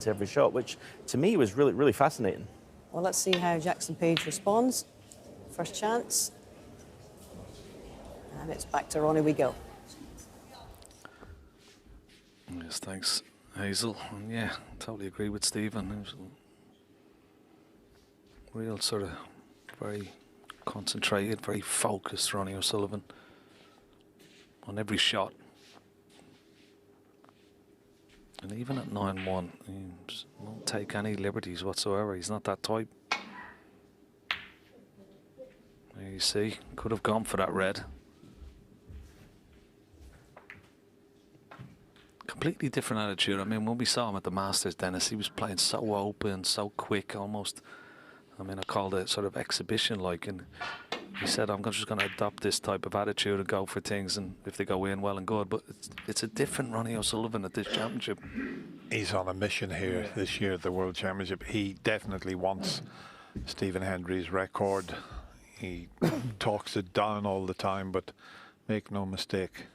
every shot, which to me was really fascinating. Well, let's see how Jackson Page responds. First chance. And it's back to Ronnie we go. Yes, thanks, Hazel. And yeah, totally agree with Stephen. It was a real sort of very concentrated, very focused Ronnie-O-Sullivan on every shot. And even at 9-1, he just won't take any liberties whatsoever. He's not that type. There you see, could have gone for that red. Completely different attitude. I mean, when we saw him at the Masters, Dennis, he was playing so open, so quick, almost. I mean, I called it sort of exhibition-like, and he said, I'm just going to adopt this type of attitude and go for things, and if they go in, well and good. But it's a different Ronnie-O-Sullivan at this championship. He's on a mission here this year at the World Championship. He definitely wants Stephen Hendry's record. He talks it down all the time, but make no mistake,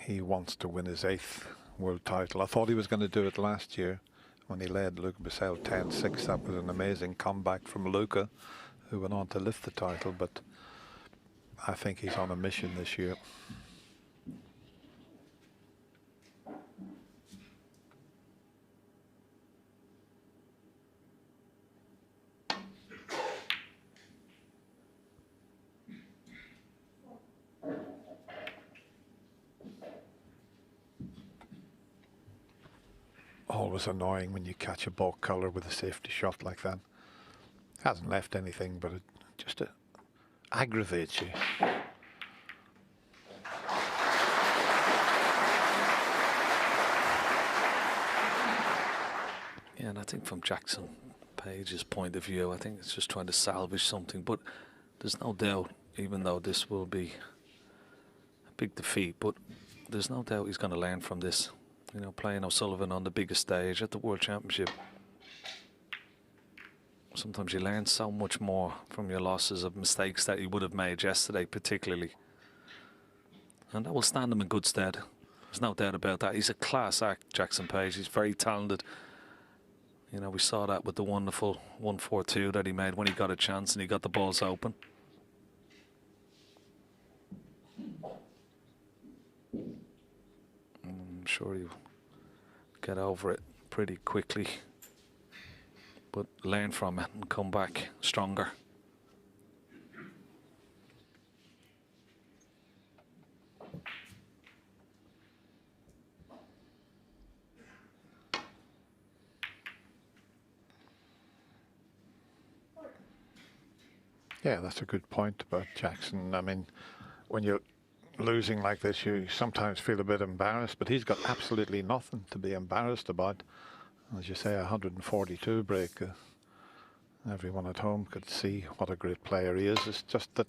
he wants to win his 8th world title. I thought he was going to do it last year when he led Luca Bissell 10-6. That was an amazing comeback from Luca, who went on to lift the title, but I think he's on a mission this year. Always annoying when you catch a ball color with a safety shot like that. Hasn't left anything, but it just aggravates you. Yeah, and I think from Jackson Page's point of view, I think it's just trying to salvage something. But there's no doubt, even though this will be a big defeat, but there's no doubt he's going to learn from this. You know, playing O'Sullivan on the biggest stage at the World Championship. Sometimes you learn so much more from your losses of mistakes that you would have made yesterday, particularly. And that will stand him in good stead. There's no doubt about that. He's a class act, Jackson Page. He's very talented. You know, we saw that with the wonderful 1-4-2 that he made when he got a chance and he got the balls open. I'm sure he'll get over it pretty quickly, but learn from it and come back stronger. Yeah, that's a good point about Jackson. I mean, when you're losing like this, you sometimes feel a bit embarrassed, but he's got absolutely nothing to be embarrassed about. As you say, 142 break. Everyone at home could see what a great player he is. It's just that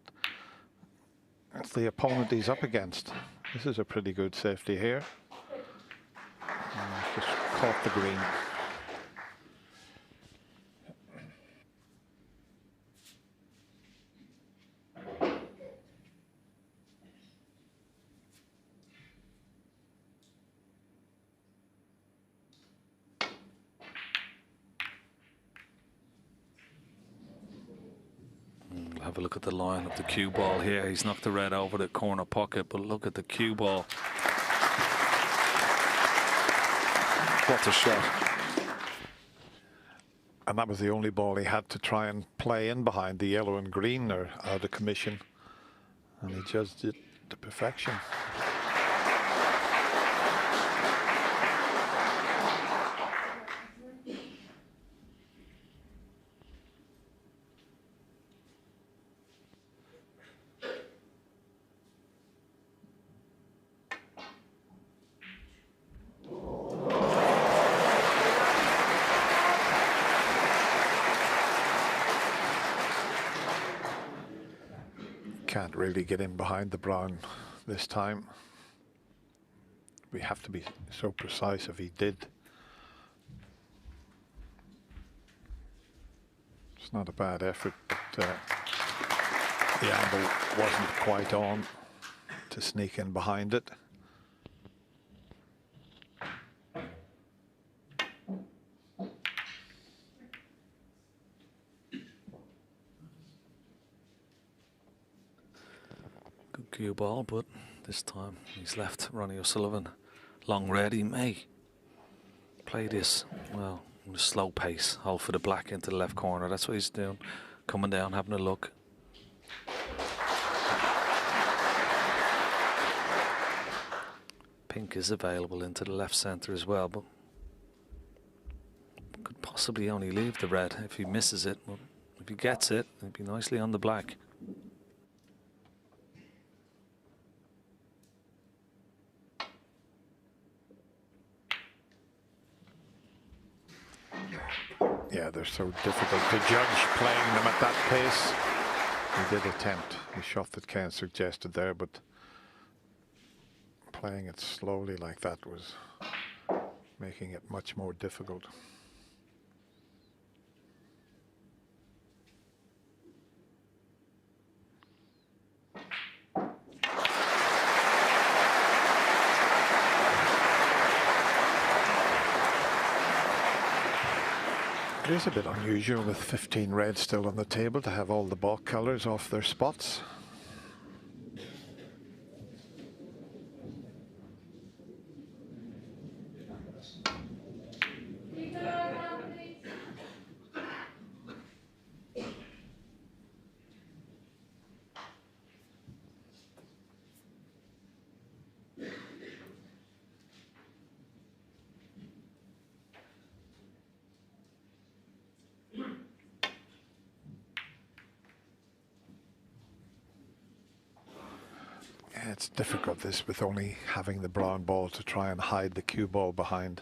it's the opponent he's up against. This is a pretty good safety here. Just caught the green. Have a look at the line of the cue ball here. He's knocked the red over the corner pocket, but look at the cue ball. What a shot. And that was the only ball he had to try and play in behind. The yellow and green are out of commission. And he just did to perfection. Can't really get in behind the brown this time. We have to be so precise if he did. It's not a bad effort, but the angle wasn't quite on to sneak in behind it. cue ball, but this time he's left Ronnie-O-Sullivan long red. He may play this, well, in a slow pace, hold for the black into the left corner. That's what he's doing. Coming down, having a look. Pink is available into the left centre as well, but could possibly only leave the red if he misses it. But if he gets it, it'd be nicely on the black. Yeah, they're so difficult to judge playing them at that pace. He did attempt the shot that Ken suggested there, but playing it slowly like that was making it much more difficult. It is a bit unusual with 15 red still on the table to have all the ball colours off their spots. It's difficult this with only having the brown ball to try and hide the cue ball behind.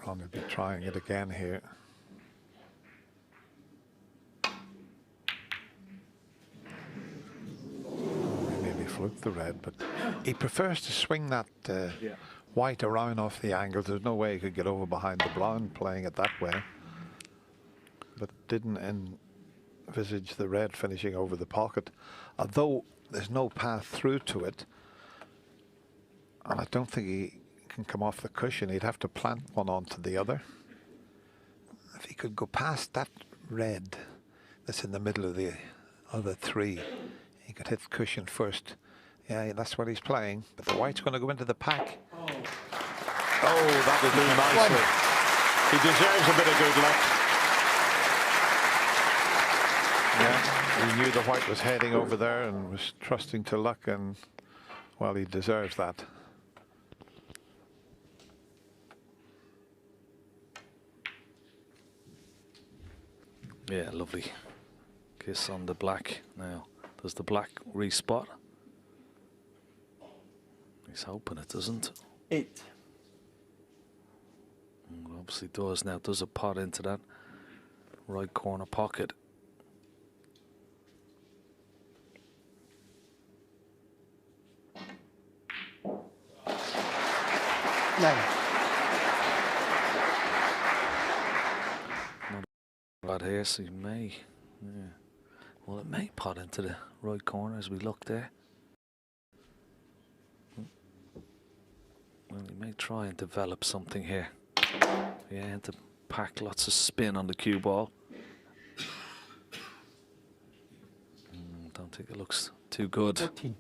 Ron will be trying it again here. Maybe fluked the red, but he prefers to swing that white around off the angle. There's no way he could get over behind the brown playing it that way. But didn't envisage the red finishing over the pocket, although there's no path through to it, and I don't think he can come off the cushion. He'd have to plant one onto the other. If he could go past that red that's in the middle of the other three, he could hit the cushion first. Yeah, that's what he's playing, but the white's going to go into the pack. Oh, that will do nicely. He deserves a bit of good luck. Yeah, he knew the white was heading over there and was trusting to luck, and well, he deserves that. Yeah, lovely kiss on the black. Now, does the black respot? He's hoping it doesn't. 8. Obviously does now. Does a pot into that right corner pocket. 9. Not bad here, so you may. Yeah. Well, it may pot into the right corner as we look there. Well, you may try and develop something here. Yeah, and to pack lots of spin on the cue ball. Don't think it looks too good. 14.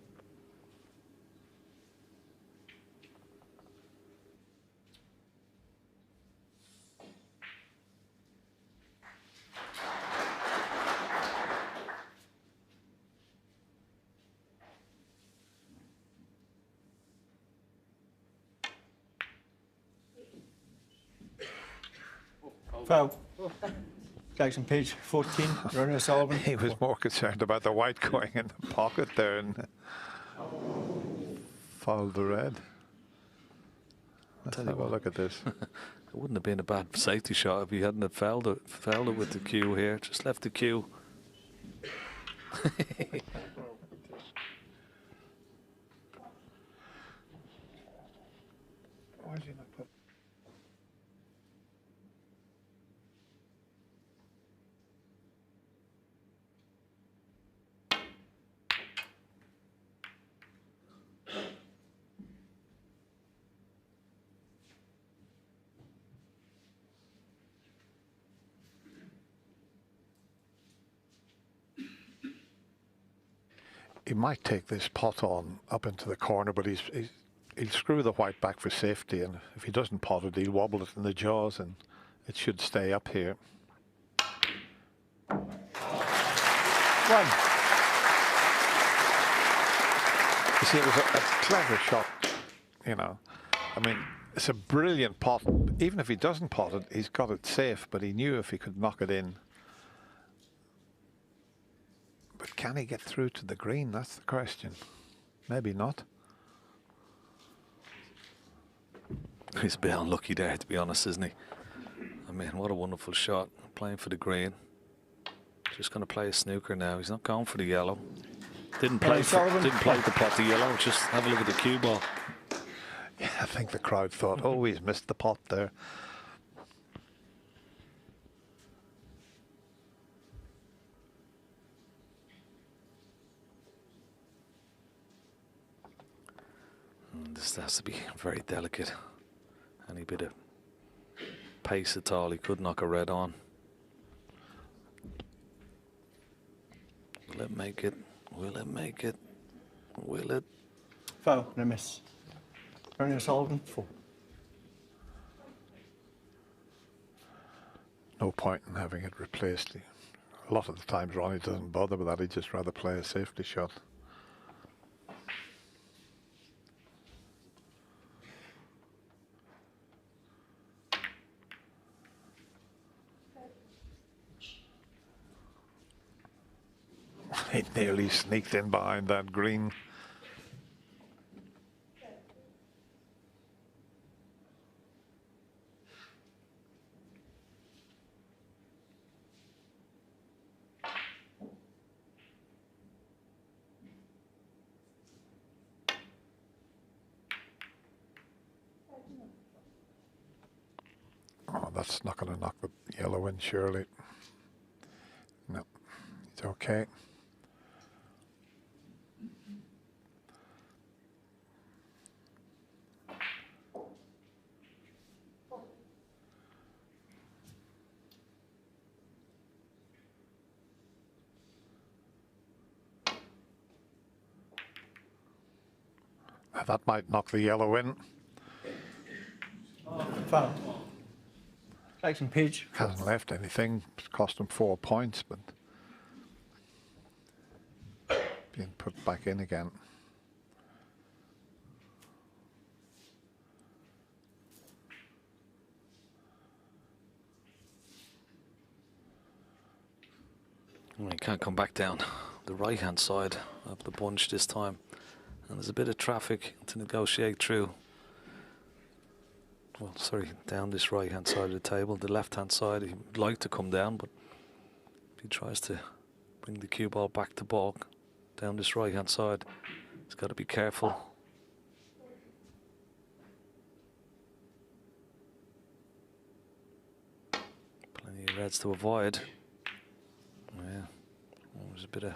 Foul. Jackson Page, 14. Ronnie-O-Sullivan. He was more concerned about the white going in the pocket there and fouled the red. Let's have a look at this. It wouldn't have been a bad safety shot if he hadn't have fouled it with the cue here. Just left the cue. Why is he not put? he might take this pot on up into the corner, but he'll screw the white back for safety, and if he doesn't pot it, he'll wobble it in the jaws, and it should stay up here. One. You see, it was a clever shot, you know. I mean, it's a brilliant pot. Even if he doesn't pot it, he's got it safe, but he knew if he could knock it in. But can he get through to the green? That's the question. Maybe not. He's a bit unlucky there, to be honest, isn't he? I mean, what a wonderful shot. Playing for the green. Just going to play a snooker now. He's not going for the yellow. Didn't play the pot to yellow. Just have a look at the cue ball. Yeah, I think the crowd thought, oh, he's missed the pot there. This has to be very delicate. Any bit of pace at all, he could knock a red on. Will it make it? Will it make it? Will it? Foul and a miss. Ronnie-O-Sullivan, 4. No point in having it replaced. A lot of the times Ronnie doesn't bother with that. He'd just rather play a safety shot. He nearly sneaked in behind that green. Oh, that's not going to knock the yellow in, surely. No, it's okay. That might knock the yellow in. Foul. Jackson Page. Hasn't left anything. It's cost him 4 points, but being put back in again. Well, he can't come back down the right-hand side of the bunch this time. And there's a bit of traffic to negotiate through. Well, sorry, down this right-hand side of the table. The left-hand side, he'd like to come down, but if he tries to bring the cue ball back to baulk down this right-hand side, he's got to be careful. Plenty of reds to avoid. Yeah, well, there's a bit of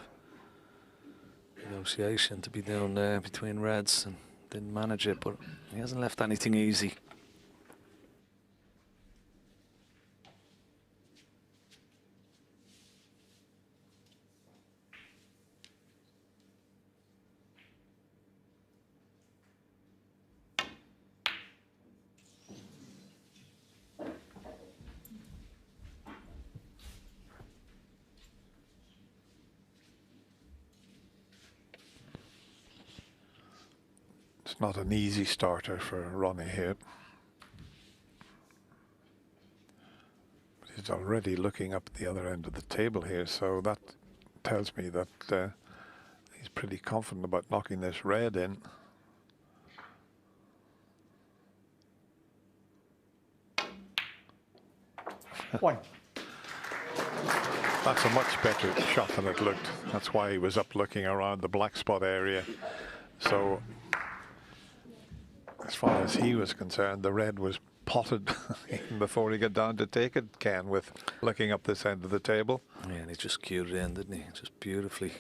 negotiation to be down there between reds, and didn't manage it, but he hasn't left anything easy. It's not an easy starter for Ronnie here. But he's already looking up at the other end of the table here, so that tells me that he's pretty confident about knocking this red in. One. That's a much better shot than it looked. That's why he was up looking around the black spot area. So as far as he was concerned, the red was potted even before he got down to take it, Ken, with looking up this end of the table. Yeah, and he just cued it in, didn't he? Just beautifully.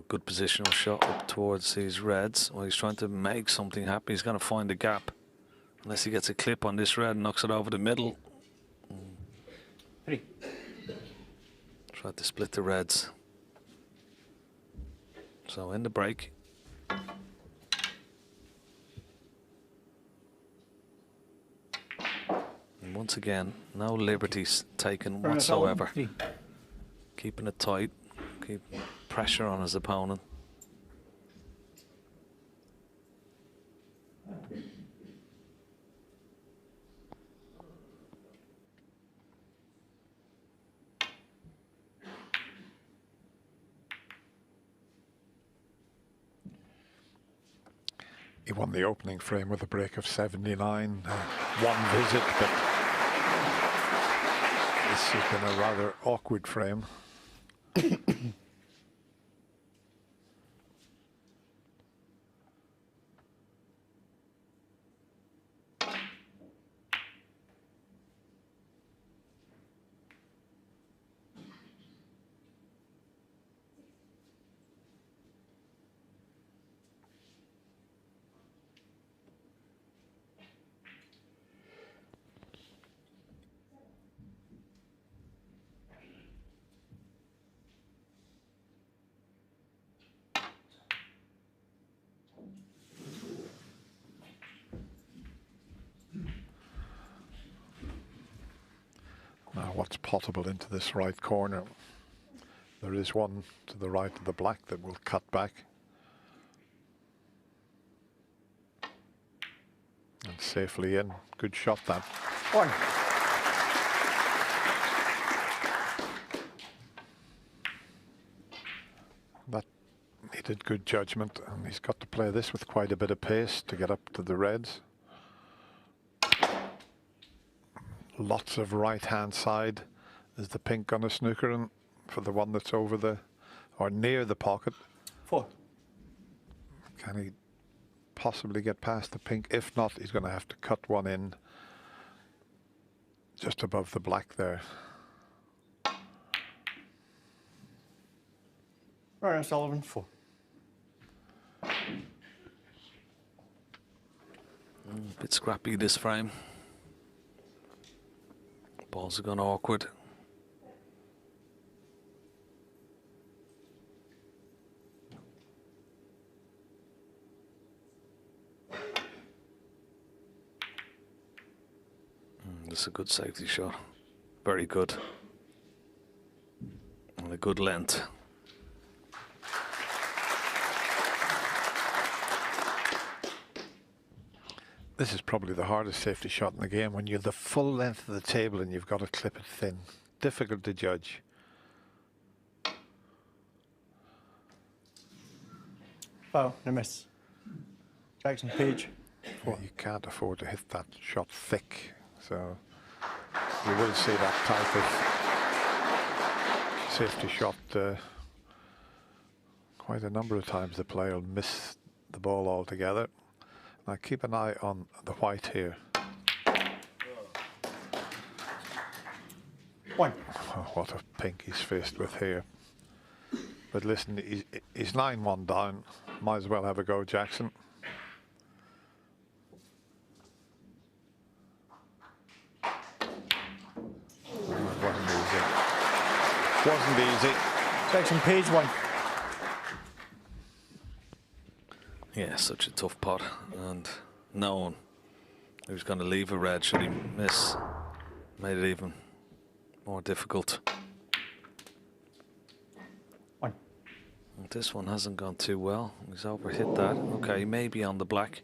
Good positional shot up towards these reds. Well, he's trying to make something happen. He's going to find a gap. Unless he gets a clip on this red and knocks it over the middle. 3. Tried to split the reds. So in the break. And once again, no liberties taken whatsoever. 3. Keeping it tight, keep pressure on his opponent. He won the opening frame with a break of 79. One visit, but this has been a rather awkward frame. Now what's potable into this right corner? There is one to the right of the black that will cut back. And safely in. Good shot that. 1. That needed good judgment, and he's got to play this with quite a bit of pace to get up to the reds. Lots of right hand side is the pink on a snooker, and for the one that's over the or near the pocket. 4. Can he possibly get past the pink? If not, he's going to have to cut one in just above the black there. Ronnie-O-Sullivan, 4. A bit scrappy this frame. Balls are gone awkward. This is a good safety shot. Very good. And a good length. This is probably the hardest safety shot in the game, when you're the full length of the table and you've got to clip it thin. Difficult to judge. Foul, no miss. Jackson Page, 4. You can't afford to hit that shot thick, so you will see that type of safety shot quite a number of times. The player will miss the ball altogether. Now keep an eye on the white here. 1. Oh, what a pink he's faced with here. But listen, he's 9-1 down. Might as well have a go, Jackson. Oh, it wasn't easy. Wasn't easy. Jackson Page, 1. Yeah, such a tough pot, and knowing he was going to leave a red should he miss made it even more difficult. 1. This one hasn't gone too well. He's overhit that. Okay, maybe on the black.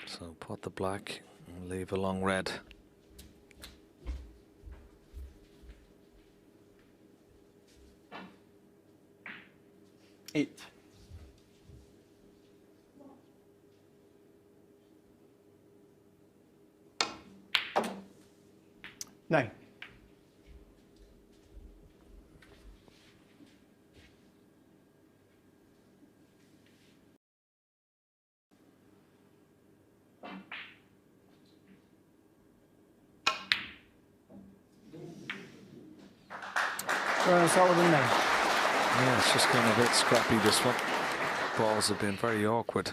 So pot the black and leave a long red. 8. 9. Ronnie-O-Sullivan, 9. Yeah, it's just gone a bit scrappy, this one. Balls have been very awkward.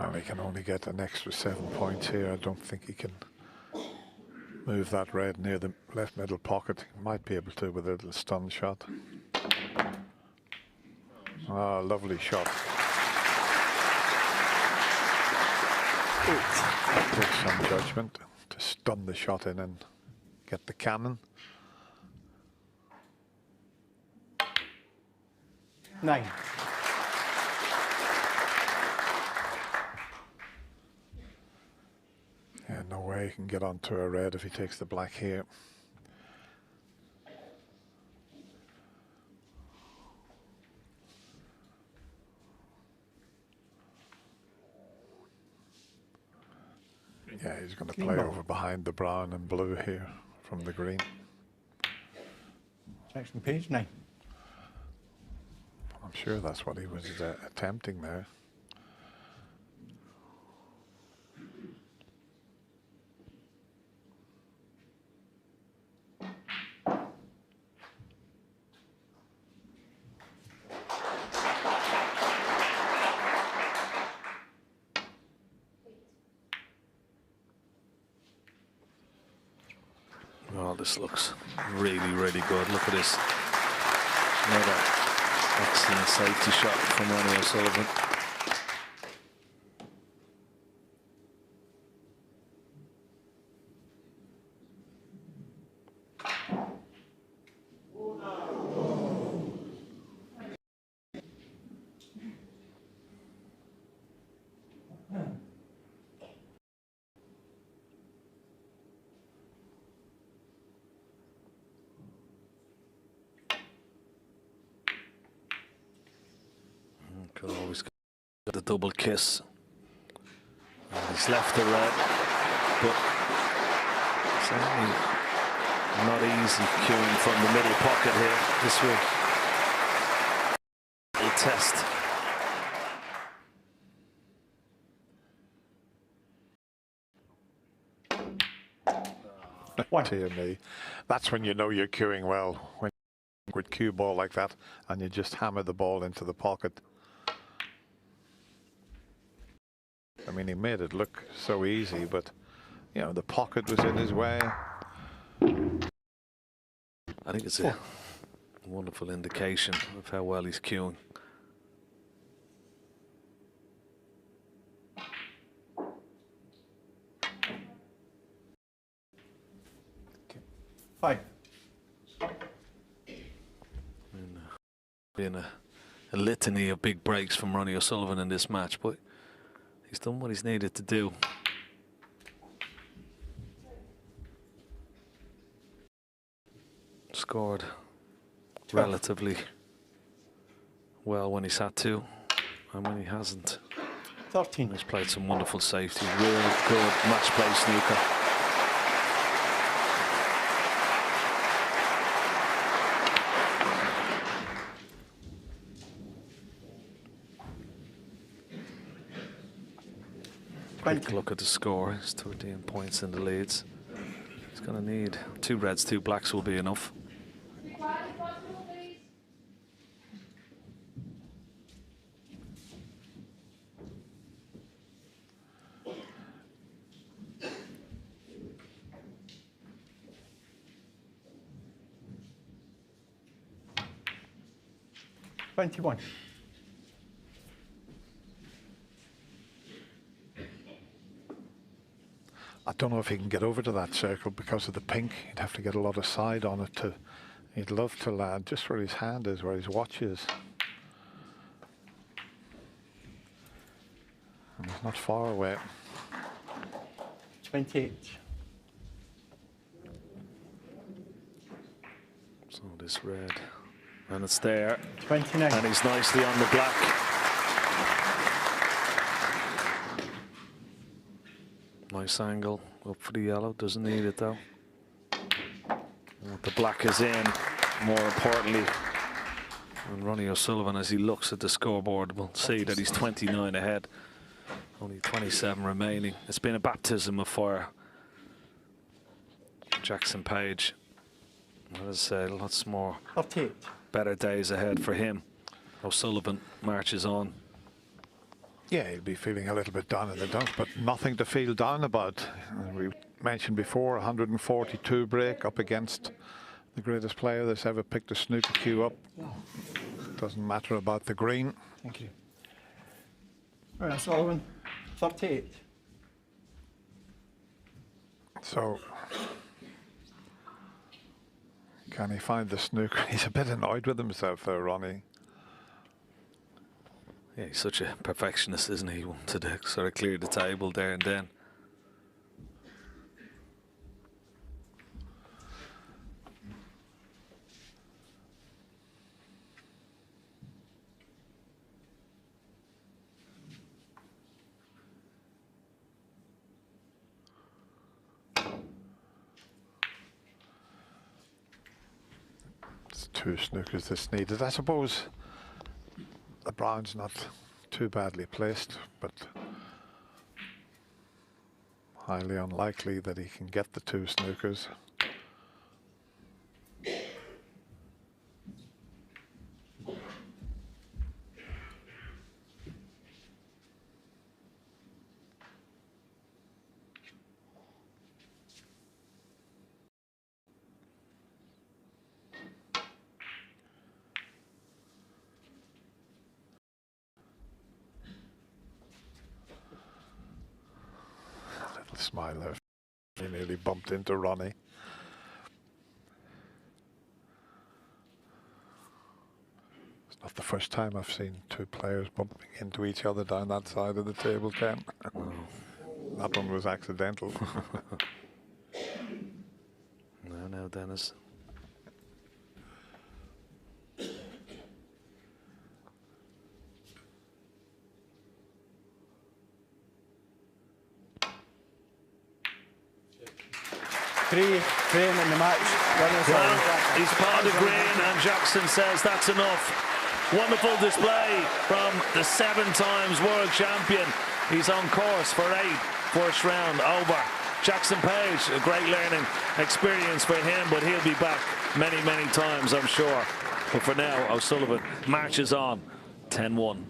Well, he can only get an extra 7 points here. I don't think he can move that red near the left middle pocket. He might be able to with a little stun shot. Ah, lovely shot. Takes some judgment to stun the shot in and get the cannon. 9. Yeah, no way he can get onto a red if he takes the black here. Yeah, he's going to play over behind the brown and blue here from the green. Jackson Page, 9. I'm sure that's what he was attempting there. Oh, this looks really, really good. Look at this. Another excellent safety shot from Ronnie-O-Sullivan. Could always get the double kiss. And he's left the red, but certainly not easy queuing from the middle pocket here this week. A test. Dear me. That's when you know you're queuing well. When you with cue ball like that and you just hammer the ball into the pocket. I mean, he made it look so easy, but, you know, the pocket was in his way. I think it's a wonderful indication of how well he's queuing. Okay. 5. Been a litany of big breaks from Ronnie-O-Sullivan in this match, but he's done what he's needed to do. Scored relatively well when he's had to, and when he hasn't, 13. he's played some wonderful safety. Real good match play snooker. Quick look at the score. It's 13 points in the leads. He's going to need 2 reds, 2 blacks will be enough. $21. I don't know if he can get over to that circle because of the pink. He'd have to get a lot of side on it to. He'd love to land just where his hand is, where his watch is. And he's not far away. 28. So this red, and it's there. 29. And he's nicely on the black. Nice angle up for the yellow, doesn't need it though. And the black is in, more importantly. And Ronnie-O-Sullivan, as he looks at the scoreboard, will see that he's 29 ahead. Only 27 remaining. It's been a baptism of fire. Jackson Page, as I say, lots more 38. better days ahead for him. O'Sullivan marches on. Yeah, he'll be feeling a little bit down in the dumps, but nothing to feel down about. We mentioned before, 142 break up against the greatest player that's ever picked a snooker cue up. Doesn't matter about the green. Thank you. Ronnie-O-Sullivan, 38. So, can he find the snooker? He's a bit annoyed with himself there, Ronnie. Yeah, he's such a perfectionist, isn't he? He wanted to sort of clear the table there and then. It's 2 snookers that's needed. I suppose the brown's not too badly placed, but highly unlikely that he can get the 2 snookers. Smile there. He nearly bumped into Ronnie. It's not the first time I've seen 2 players bumping into each other down that side of the table, Ken. That one was accidental. No, Dennis. Graham in the match. Well, he's part of green, and Jackson says that's enough. Wonderful display from the 7 times world champion. He's on course for 8, first round over. Jackson Page, a great learning experience for him, but he'll be back many, many times, I'm sure. But for now, O'Sullivan marches on 10-1.